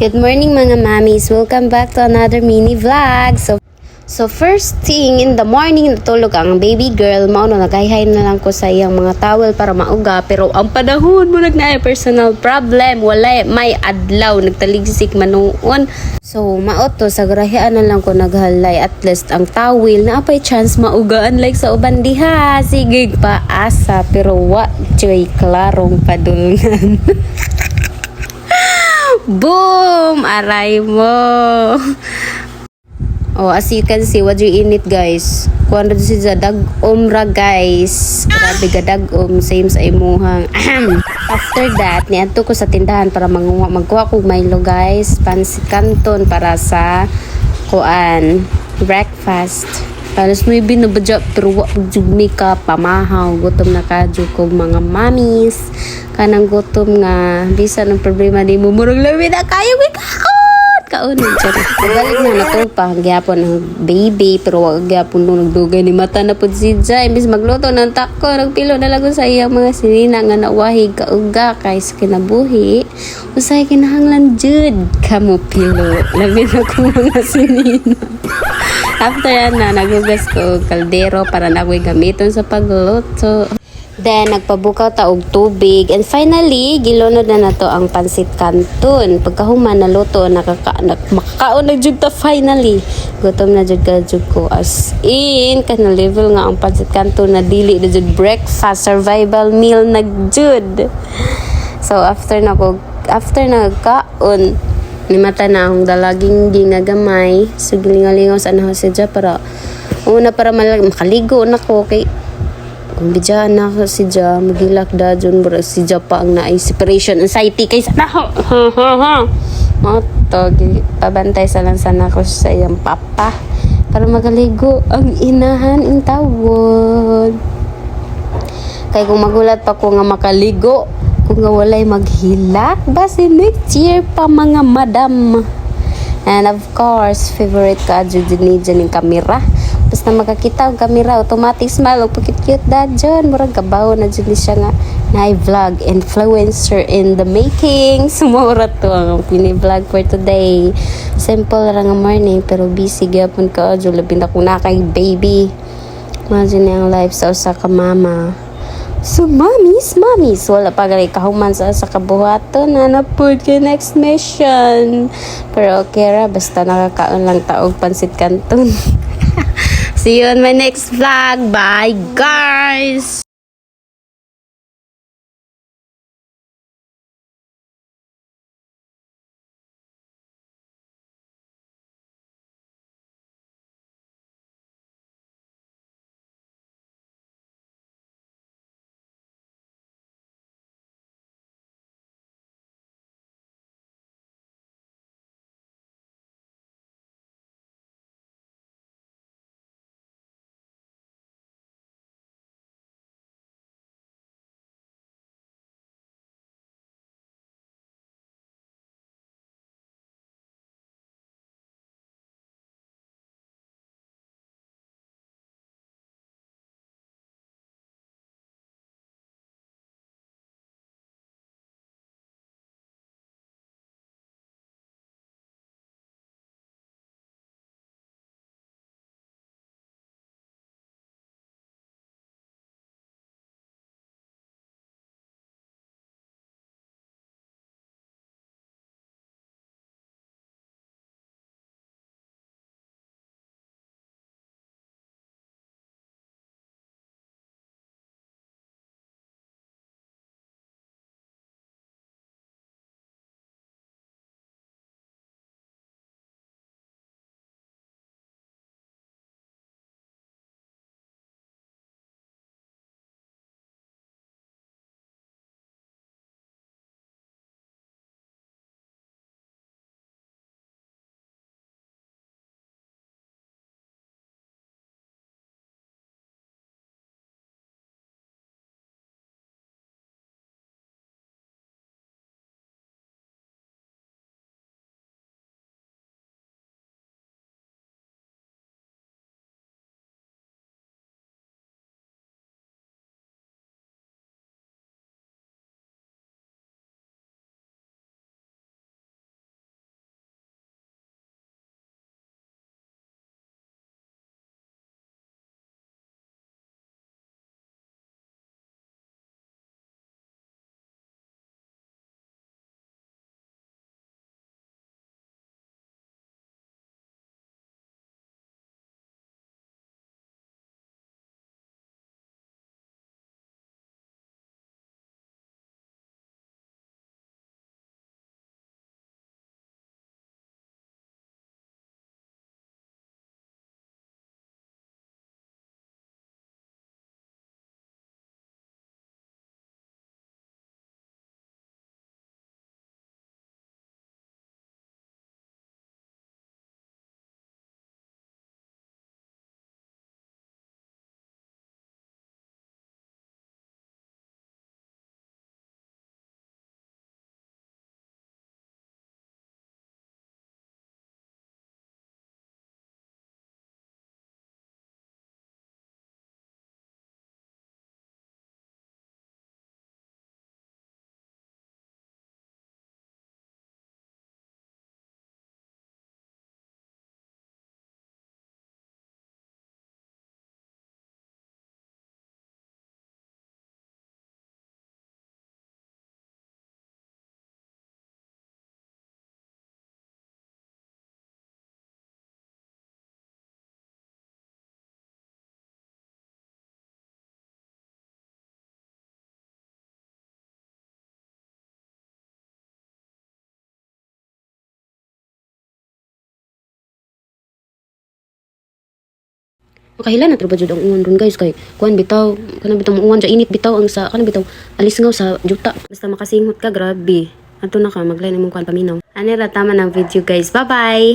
Good morning mga mamis. Welcome back to another mini vlog. So first thing in the morning, natulog ang baby girl. Mauno nagayhay na lang ko sa iyang mga towel para mauga. Pero ang panahon mo na personal problem. Wala may adlaw. Nagtaligsik manuon. So maoto sa grahyaan na lang ko naghalay. At least ang towel na apay chance maugaan like sa uban diha. Sige pa asa. Pero wa joy klarong padulngan. Boom! Aray mo! Oh, as you can see, what you init guys. Kuan rin siya dag-om ra guys. Grabe ga dag-om. Same sa imuhang. After that, niadto ko sa tindahan para magkuha ko Milo guys. Pansit Canton para sa kuan breakfast. Alas may binabadya pero wag jugmi ka pamahaw. Gutom na ka kog mga mamis. Kanang gutom nga bisan ang problema di mo murag labi na kayo kaunin siya. Balik na natulog pa gyapon ang baby pero wag gyapon nung nagdugay ni mata na pud si Jai imbis magluto ng tako nagpilo na lang sa iyang mga sinina nga nawahig kauga kay sa kinabuhi usay kinahanglan jud kamo pilo labi na ko mga sinina. After yan na, nagugas ko kaldero para na ako'y gamiton sa pagluto. Then, nagpabukaw ta og tubig. And finally, gilunod na nato ang pansit canton. Pagkahuman na luto, makakaon na jud ta finally. Gutom na jud ka jud ko. As in, kana level nga ang pansit canton na dili na jud breakfast, survival meal na jud. So, after nagkaon, ni mata na akong dalaging ginagamay so gilingalingaw sa anahaw siya para una para makaligo na ko kay kung bidya na ako siya magilak da dyan mura siya pa ang naay separation anxiety kay sana matog pabantay sa lang sana ko sa iyang papa para magaligo ang inahan in tawon kay kung magulat pa ko nga makaligo kung nga walay maghilak basi next year pa mga madam. And of course favorite ka jud ni dyan yung kamera basta makakita ang kamera automatic smile o pagkit-cute da dyan murag kabaw na dyan siya nga na vlog influencer in the making sumura to ang pini-vlog for today. Simple lang ang morning pero busy gyapon ka dyan labi na kung nakay baby imagine yung life sa usa ka mama. So, mamis, wala pa gali kahuman sa kabuhaton na napod kay next mission. Pero okay ra, basta nakakaon lang taog pansit canton. See you on my next vlog. Bye, guys! Makahila na trabaho jud ang uwan ron guys kay kuan bitaw kana bitaw uwan sa init bitaw ang sa kana bitaw alis nga sa juta basta makasinghot ka grabe. Ato na ka maglain imong kuan paminaw. Ani ra tama ng video guys. Bye bye.